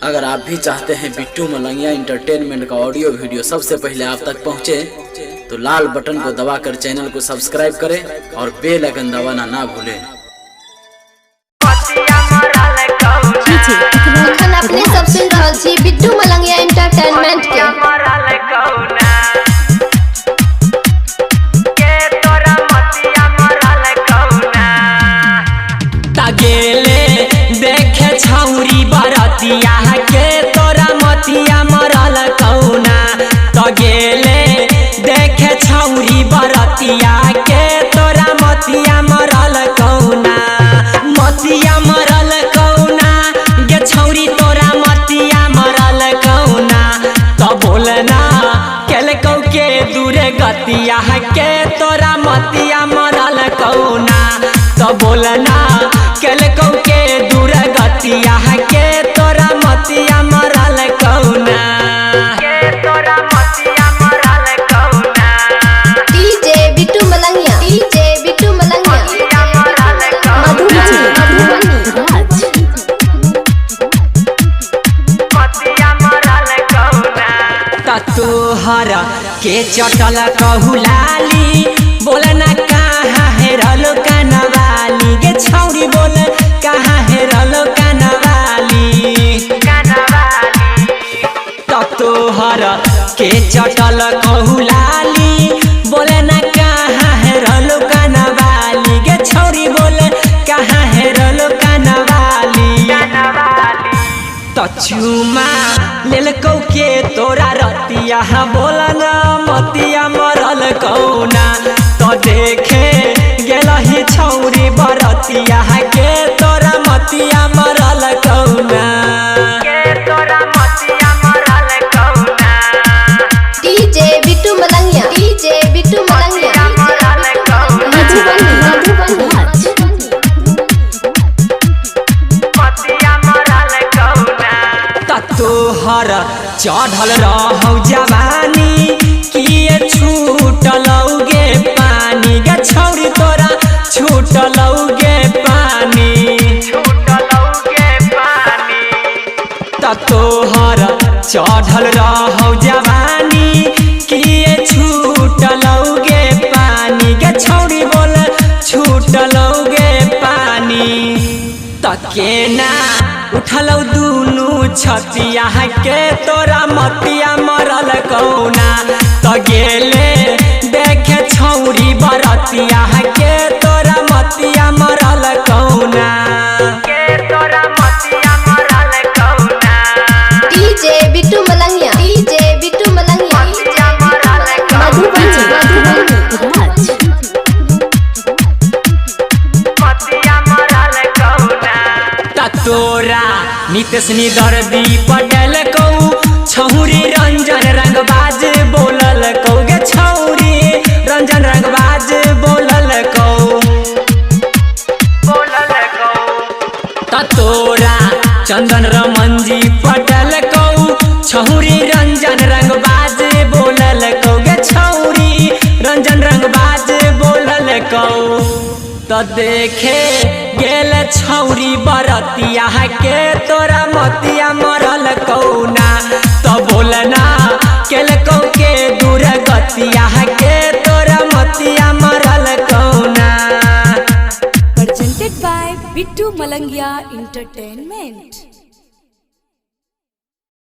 अगर आप भी चाहते हैं बिट्टू मलंगिया इंटरटेनमेंट का ऑडियो वीडियो सबसे पहले आप तक पहुंचे, तो लाल बटन को दबाकर चैनल को सब्सक्राइब करें और बेल आइकन दबाना ना भूलें। अपने सब सुन रहल छी बिट्टू मलंगिया एंटरटेनमेंट के। गेले देखे छौरी बरतिया के तोरा मतिया मरल कौना। तो गेले देखे छौरी बरतिया के तोरा मतिया मरल कौना। मतिया मरल कौना गे छौरी तोरा मतिया मरल कौना। तो बोलना केलकौ के दूरे गतिया के तोरा मतिया मरल कौना। तो बोलना केलकौ के दूर गतिया के तोरा मतिया मरल कौना। डीजे बिट्टू मलंगिया, डीजे बिट्टू मलंगिया तोहर के चटल कहूलाली बोलना कहाँ हेरलो कनवाली गे छौरी बोल कहाँ हेरलो कनवाली। तोहर के चटल कहूलाली बोलना कहाँ हेरलो कनवाली गे छौरी बोल कहाँ हेरलो कनवाली। तो चुमा लेलकौ के तोरा रतिया बोलना मतिया मरल कौना। तो देखे गेलही छौरी बरतिया के तोरा मतिया मरल कौना। डीजे बिट्टू मलंगिया, डीजे बिट्टू मलंगिया तोहर चढ़ल रहौ जवानी किए छूटलौ गे पानी गे छौरी तोरा छूटलौ गे पानी। तोहर चढ़ल रहौ जवानी किए छूटलौ गे पानी गे छौरी बोल छूटलौ गे पानी। केना उठलौ दुनू छतिया के तोरा मतिया मरल कौना। तो गेले देखे छौरी बरतिया के तोरा मतिया मरल कौना। डीजे बिट्टू मलंगिया, डीजे बिट्टू मलंगिया तोरा नितेश दर्दी पटेल कौ छौरी रंजन रंगबाज बोलल कौ गे छौरी रंजन रंगबाज बोलल कौ। तोरा चंदन रमन जी पटेल कौ छौरी रंजन रंगबाज बोलल कौ गे छौरी रंजन रंगबाज बोलल कौ। तो देखे गेल छौरी बरतिया के तोरा मतिया मरल कौना। तो बोलना केलकौ के दूर गतिया के तोरा मतिया मरल कौना। Presented by Bittu Malangiya Entertainment।